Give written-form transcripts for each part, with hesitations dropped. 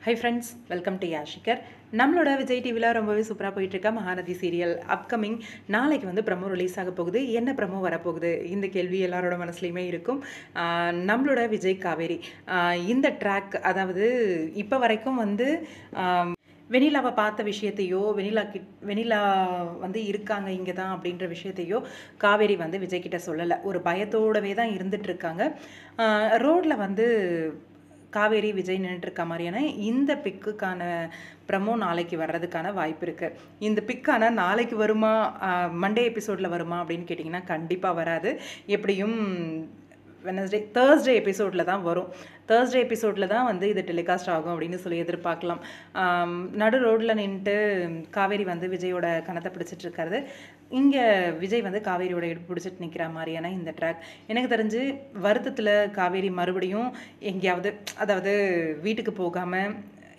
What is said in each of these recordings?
High friends, welcome to யாஷிகர். நம்மளோட விஜய் டிவியில் ரொம்பவே சூப்பராக போயிட்டுருக்க மகாநதி சீரியல் அப்கமிங் நாளைக்கு வந்து ப்ரமோ ரிலீஸ் ஆக போகுது. என்ன ப்ரமோ வரப்போகுது இந்த கேள்வி எல்லாரோட மனசுலையுமே இருக்கும். நம்மளோட விஜய் காவேரி இந்த ட்ராக், அதாவது இப்போ வரைக்கும் வந்து வெனிலாவை பார்த்த விஷயத்தையோ, வெனிலா வந்து இருக்காங்க இங்கே தான் அப்படின்ற விஷயத்தையோ காவேரி வந்து விஜய்கிட்ட சொல்லலை. ஒரு பயத்தோடவே தான் இருந்துகிட்ருக்காங்க. ரோடில் வந்து காவேரி விஜய் நின்றுட்டுருக்க மாதிரியான இந்த பிக்குக்கான ப்ரமோ நாளைக்கு வர்றதுக்கான வாய்ப்பு இருக்குது. இந்த பிக்கான நாளைக்கு வருமா, மண்டே எபிசோடில் வருமா அப்படின்னு கேட்டிங்கன்னா கண்டிப்பாக வராது. எப்படியும் தேர்ஸ்டே எபிசோடில் தான் வரும். தேர்ஸ்டே எபிசோடில் தான் வந்து இது டெலிகாஸ்ட் ஆகும் அப்படின்னு சொல்லி எதிர்பார்க்கலாம். நடு ரோட்டில் நின்றுட்டு காவேரி வந்து விஜயோட கணத்தை பிடிச்சிட்ருக்காரு. இங்கே விஜய் வந்து காவேரியோட இடுப்பு பிடிச்சிட்டு நிற்கிற மாதிரியான இந்த ட்ராக் எனக்கு தெரிஞ்சு வருத்தத்தில் காவேரி மறுபடியும் எங்கேயாவது, அதாவது வீட்டுக்கு போகாமல்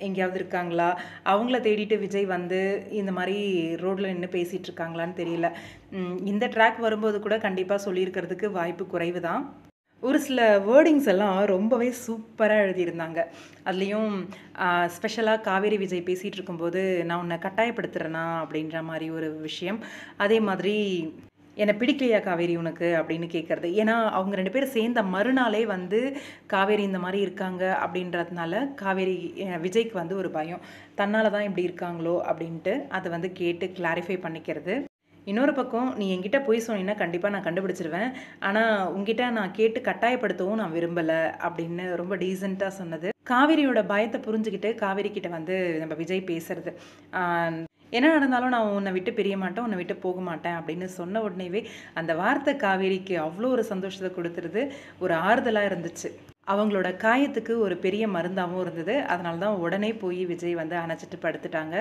எங்கேயாவது இருக்காங்களா, அவங்கள தேடிட்டு விஜய் வந்து இந்த மாதிரி ரோட்டில் நின்று பேசிகிட்டு இருக்காங்களான்னு தெரியல. இந்த ட்ராக் வரும்போது கூட கண்டிப்பாக சொல்லியிருக்கிறதுக்கு வாய்ப்பு குறைவு தான். ஒரு சில வேர்டிங்ஸ் எல்லாம் ரொம்பவே சூப்பராக எழுதியிருந்தாங்க. அதுலேயும் ஸ்பெஷலாக காவேரி விஜய் பேசிகிட்டு இருக்கும்போது நான் உன்னை கட்டாயப்படுத்துகிறேனா அப்படின்ற மாதிரி ஒரு விஷயம். அதே மாதிரி என்னை பிடிக்கலையா காவேரி உனக்கு அப்படின்னு கேட்குறது. ஏன்னா அவங்க ரெண்டு பேரும் சேர்ந்த மறுநாளே வந்து காவேரி இந்த மாதிரி இருக்காங்க அப்படின்றதுனால காவேரி விஜய்க்கு வந்து ஒரு பயம், தன்னால் தான் இப்படி இருக்காங்களோ அப்படின்ட்டு அதை வந்து கேட்டு கிளாரிஃபை பண்ணிக்கிறது. இன்னொரு பக்கம், நீ என்கிட்ட போய் சொன்னீங்கன்னா கண்டிப்பாக நான் கண்டுபிடிச்சிருவேன், ஆனால் உங்ககிட்ட நான் கேட்டு கட்டாயப்படுத்தவும் நான் விரும்பலை அப்படின்னு ரொம்ப டீசெண்டாக சொன்னது. காவேரியோட பயத்தை புரிஞ்சுக்கிட்டு காவேரி கிட்ட வந்து நம்ம விஜய் பேசுறது, என்ன நடந்தாலும் நான் உன்னை விட்டு பிரிய மாட்டேன், உன்னை விட்டு போக மாட்டேன் அப்படின்னு சொன்ன உடனேவே அந்த வார்த்தை காவேரிக்கு அவ்வளோ ஒரு சந்தோஷத்தை கொடுத்துருது, ஒரு ஆறுதலாக இருந்துச்சு. அவங்களோட காயத்துக்கு ஒரு பெரிய மருந்தாகவும் இருந்தது. அதனால தான் உடனே போய் விஜய் வந்து அணைச்சிட்டு படுத்துட்டாங்க.